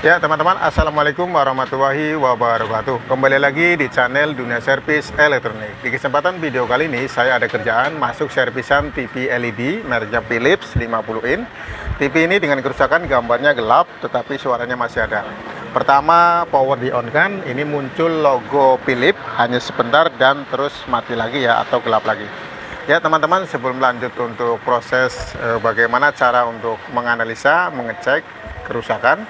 Ya teman-teman, Assalamualaikum warahmatullahi wabarakatuh. Kembali lagi di channel Dunia Servis Elektronik. Di kesempatan video kali ini saya ada kerjaan masuk servisan TV LED mereknya Philips 50 in. TV ini dengan kerusakan gambarnya gelap tetapi suaranya masih ada. Pertama power di on kan, ini muncul logo Philips hanya sebentar dan terus mati lagi ya, atau gelap lagi. Ya teman-teman, sebelum lanjut untuk proses bagaimana cara untuk menganalisa, mengecek kerusakan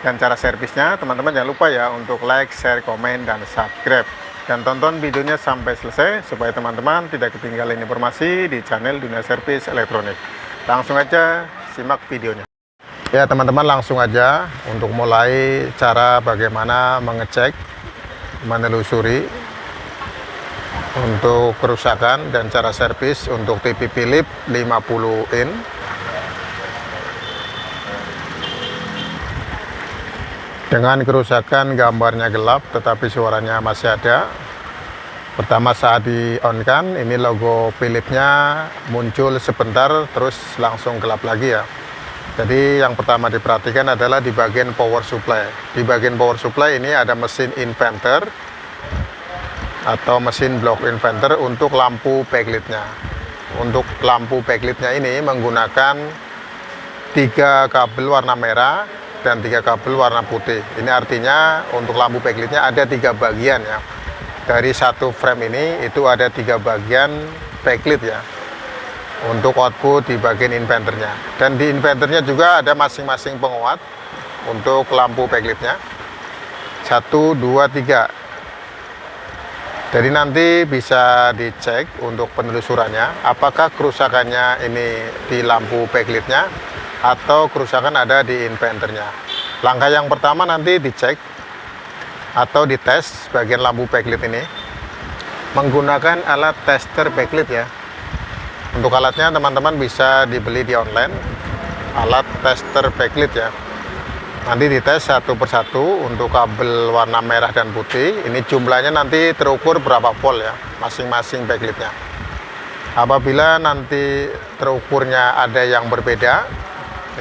dan cara servisnya, teman-teman jangan lupa ya untuk like, share, komen, dan subscribe, dan tonton videonya sampai selesai supaya teman-teman tidak ketinggalan informasi di channel Dunia Servis Elektronik. Langsung aja simak videonya. Ya teman-teman, langsung aja untuk mulai cara bagaimana mengecek, menelusuri untuk kerusakan dan cara servis untuk TV Philips 50 in. Dengan kerusakan gambarnya gelap tetapi suaranya masih ada. Pertama saat di on kan, ini logo Philips-nya muncul sebentar terus langsung gelap lagi ya. Jadi yang pertama diperhatikan adalah di bagian power supply. Di bagian power supply ini ada mesin inverter atau mesin block inverter untuk lampu backlight-nya. Untuk lampu backlight-nya ini menggunakan 3 kabel warna merah dan 3 kabel warna putih. Ini artinya untuk lampu backlight-nya ada 3 bagian ya. Dari satu frame ini itu ada 3 bagian backlight ya, untuk output di bagian inverternya. Dan di inverternya juga ada masing-masing penguat untuk lampu backlight-nya. 1, 2, 3. Jadi nanti bisa dicek untuk penelusurannya apakah kerusakannya ini di lampu backlight-nya atau kerusakan ada di inverternya. Langkah yang pertama nanti dicek atau dites bagian lampu backlight ini menggunakan alat tester backlight ya. Untuk alatnya teman-teman bisa dibeli di online, alat tester backlight ya. Nanti dites satu persatu untuk kabel warna merah dan putih. Ini jumlahnya nanti terukur berapa volt ya masing-masing backlight-nya. Apabila nanti terukurnya ada yang berbeda,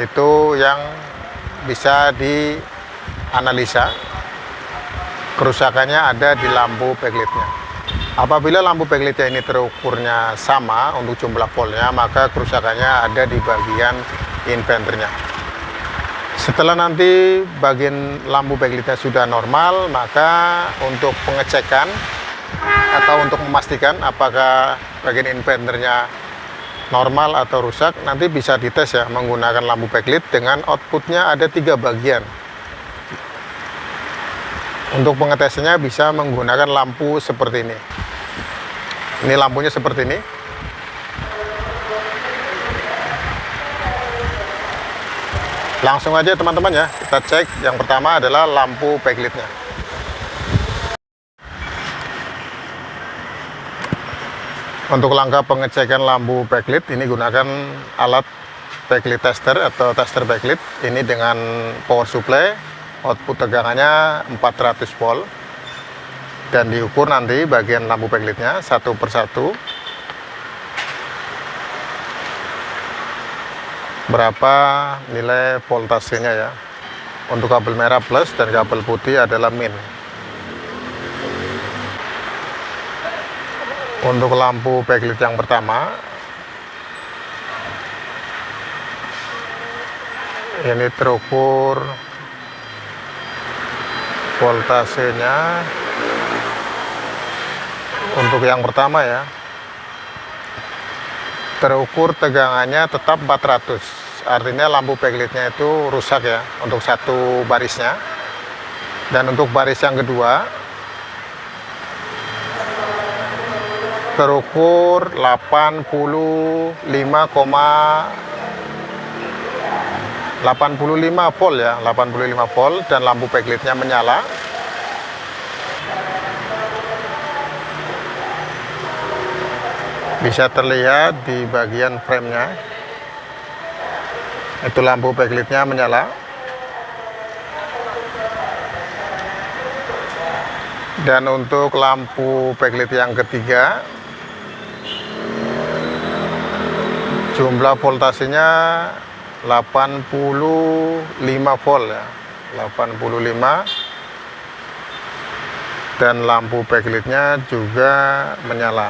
itu yang bisa dianalisa kerusakannya ada di lampu backlight-nya. Apabila lampu backlight-nya ini terukurnya sama untuk jumlah voltnya, maka kerusakannya ada di bagian inverternya. Setelah nanti bagian lampu backlight-nya sudah normal, maka untuk pengecekan atau untuk memastikan apakah bagian inverternya normal atau rusak, nanti bisa dites ya menggunakan lampu backlight dengan outputnya ada 3 bagian. Untuk pengetesannya bisa menggunakan lampu seperti ini. Ini lampunya seperti ini. Langsung aja teman-teman ya, kita cek. Yang pertama adalah lampu backlight-nya. Untuk langkah pengecekan lampu backlight ini gunakan alat backlight tester atau tester backlight. Ini dengan power supply, output tegangannya 400 volt, dan diukur nanti bagian lampu backlight-nya satu persatu berapa nilai voltasenya ya. Untuk kabel merah plus dan kabel putih adalah min. Untuk lampu backlight yang pertama, ini terukur voltasenya. Untuk yang pertama ya, terukur tegangannya tetap 400. Artinya lampu backlight-nya itu rusak ya untuk satu barisnya. Dan untuk baris yang kedua terukur 85 volt ya, 85 volt, dan lampu backlight-nya menyala. Bisa terlihat di bagian frame-nya. Itu lampu backlight-nya menyala. Dan untuk lampu backlight yang ketiga, jumlah voltasenya 85 volt ya. 85, dan lampu backlightnya juga menyala.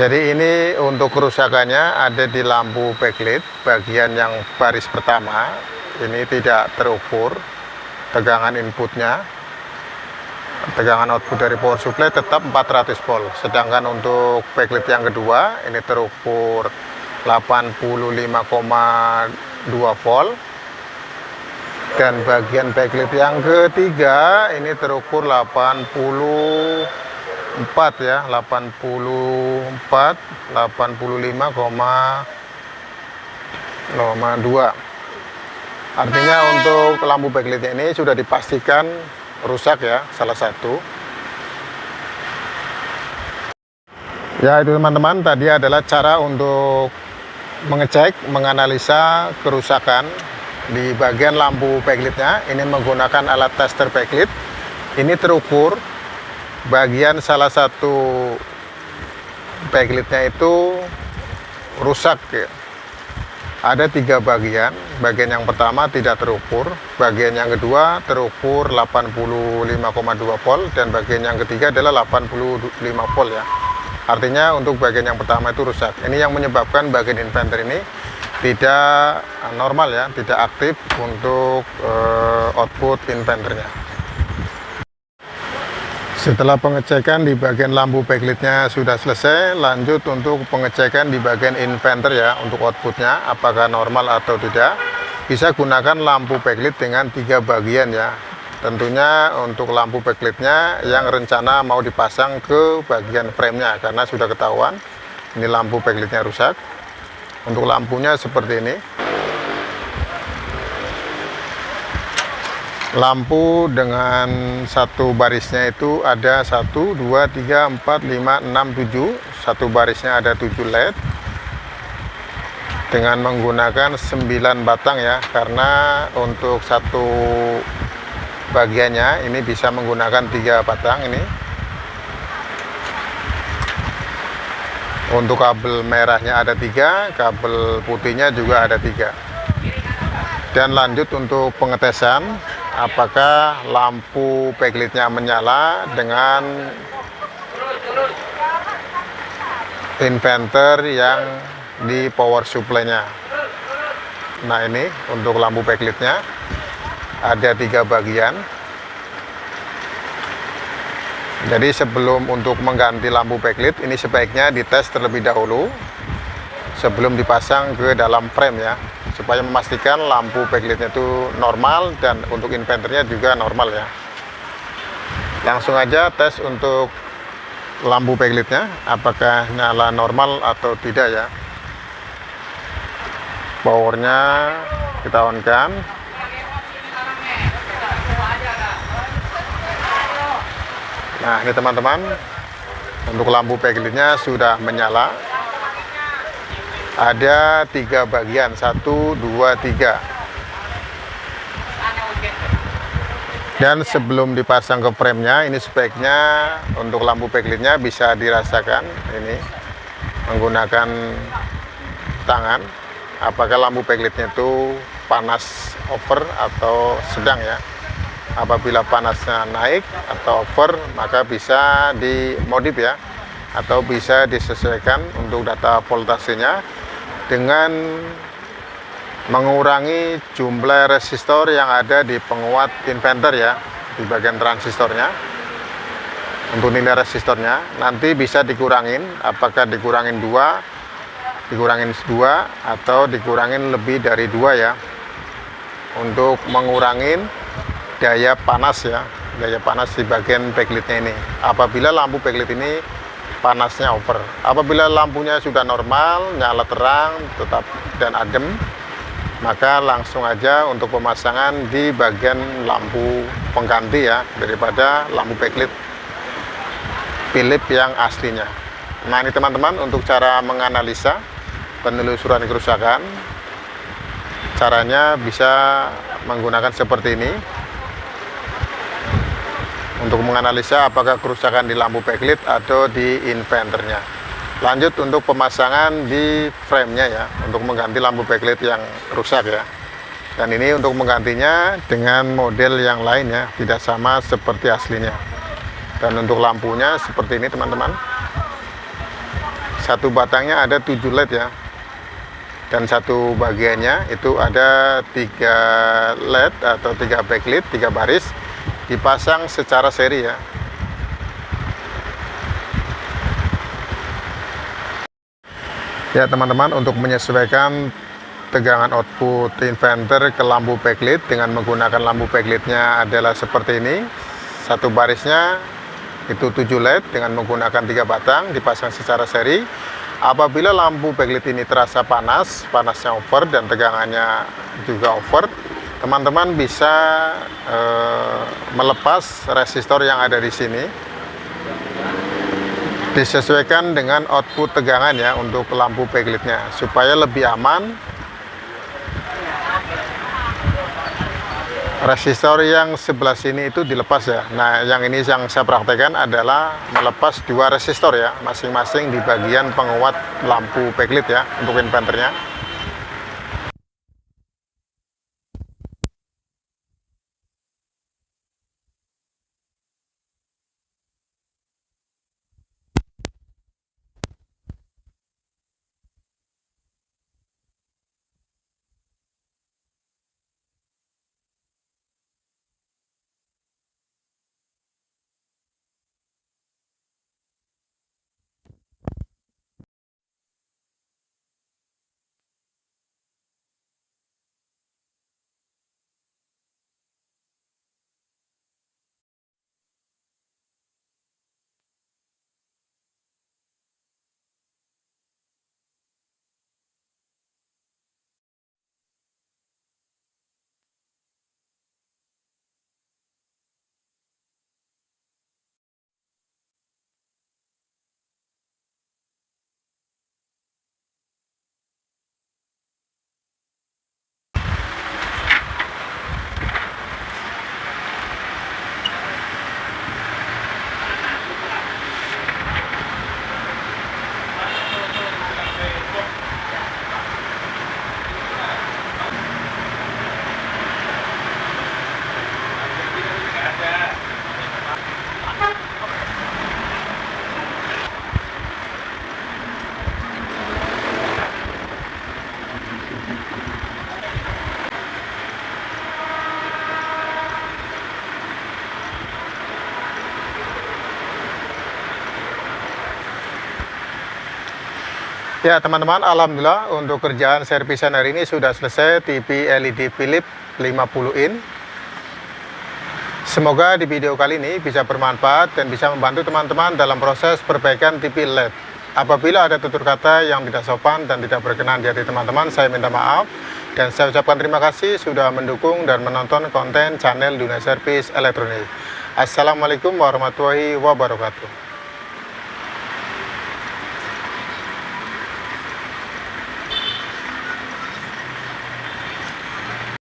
Jadi ini untuk kerusakannya ada di lampu backlight bagian yang baris pertama. Ini tidak terukur tegangan inputnya. Tegangan output dari power supply tetap 400 volt. Sedangkan untuk backlight yang kedua ini terukur 85,2 volt. Dan bagian backlight yang ketiga ini terukur 85,2. Artinya untuk lampu backlightnya ini sudah dipastikan rusak ya, salah satu. Ya itu teman-teman, tadi adalah cara untuk mengecek, menganalisa kerusakan di bagian lampu backlightnya. Ini menggunakan alat tester backlight. Ini terukur bagian salah satu backlightnya itu rusak ya. Ada 3 bagian. Bagian yang pertama tidak terukur, bagian yang kedua terukur 85,2 volt, dan bagian yang ketiga adalah 85 volt ya. Artinya untuk bagian yang pertama itu rusak. Ini yang menyebabkan bagian inverter ini tidak normal ya, tidak aktif untuk output inverternya. Setelah pengecekan di bagian lampu backlightnya sudah selesai, lanjut untuk pengecekan di bagian inverter ya, untuk outputnya apakah normal atau tidak. Bisa gunakan lampu backlight dengan 3 bagian ya. Tentunya untuk lampu backlightnya yang rencana mau dipasang ke bagian framenya, karena sudah ketahuan ini lampu backlightnya rusak. Untuk lampunya seperti ini. Lampu dengan satu barisnya itu ada 1, 2, 3, 4, 5, 6, 7. Satu barisnya ada 7 LED dengan menggunakan 9 batang ya, karena untuk satu bagiannya ini bisa menggunakan 3 batang ini. Untuk kabel merahnya ada 3, kabel putihnya juga ada 3. Dan lanjut untuk pengetesan apakah lampu backlightnya menyala dengan inverter yang di power supply-nya. Nah ini untuk lampu backlightnya ada 3 bagian. Jadi sebelum untuk mengganti lampu backlight ini sebaiknya dites terlebih dahulu sebelum dipasang ke dalam frame ya, supaya memastikan lampu backlightnya itu normal dan untuk inverternya juga normal ya. Langsung aja tes untuk lampu backlightnya apakah nyala normal atau tidak ya. Powernya kita on kan. Nah ini teman-teman, untuk lampu backlightnya sudah menyala. Ada 3 bagian, 1, 2, 3. Dan sebelum dipasang ke framenya, ini sebaiknya untuk lampu backlightnya bisa dirasakan ini menggunakan tangan, apakah lampu backlightnya itu panas over atau sedang ya. Apabila panasnya naik atau over, maka bisa dimodif ya, atau bisa disesuaikan untuk data voltasenya dengan mengurangi jumlah resistor yang ada di penguat inverter ya, di bagian transistornya. Untuk nilai resistornya nanti bisa dikurangin, apakah dikurangin 2 atau dikurangin lebih dari 2 ya, untuk mengurangin daya panas ya, daya panas di bagian backlightnya ini. Apabila lampu backlight ini panasnya over, apabila lampunya sudah normal, nyala terang, tetap dan adem, maka langsung aja untuk pemasangan di bagian lampu pengganti ya, daripada lampu backlight Philips yang aslinya. Nah ini teman-teman, untuk cara menganalisa penelusuran kerusakan, caranya bisa menggunakan seperti ini. untuk menganalisa apakah kerusakan di lampu backlight atau di inverternya. Lanjut untuk pemasangan di frame-nya ya, untuk mengganti lampu backlight yang rusak ya. Dan ini untuk menggantinya dengan model yang lain ya, tidak sama seperti aslinya. Dan untuk lampunya seperti ini teman-teman. Satu batangnya ada 7 LED ya. Dan satu bagiannya itu ada 3 LED atau 3 backlight, 3 baris dipasang secara seri ya. Ya teman-teman, untuk menyesuaikan tegangan output inverter ke lampu backlight dengan menggunakan lampu backlightnya adalah seperti ini. Satu barisnya itu 7 LED dengan menggunakan 3 batang dipasang secara seri. Apabila lampu backlight ini terasa panasnya over dan tegangannya juga over, teman-teman bisa melepas resistor yang ada di sini, disesuaikan dengan output tegangan ya untuk lampu backlightnya supaya lebih aman. Resistor yang sebelah sini itu dilepas ya. Nah, yang ini yang saya praktekkan adalah melepas 2 resistor ya, masing-masing di bagian penguat lampu backlight ya untuk inverternya. Ya teman-teman, alhamdulillah untuk kerjaan servisan hari ini sudah selesai. TV LED Philips 50 in. Semoga di video kali ini bisa bermanfaat dan bisa membantu teman-teman dalam proses perbaikan TV LED. Apabila ada tutur kata yang tidak sopan dan tidak berkenan di hati teman-teman, saya minta maaf. Dan saya ucapkan terima kasih sudah mendukung dan menonton konten channel Dunia Servis Elektronik. Assalamualaikum warahmatullahi wabarakatuh.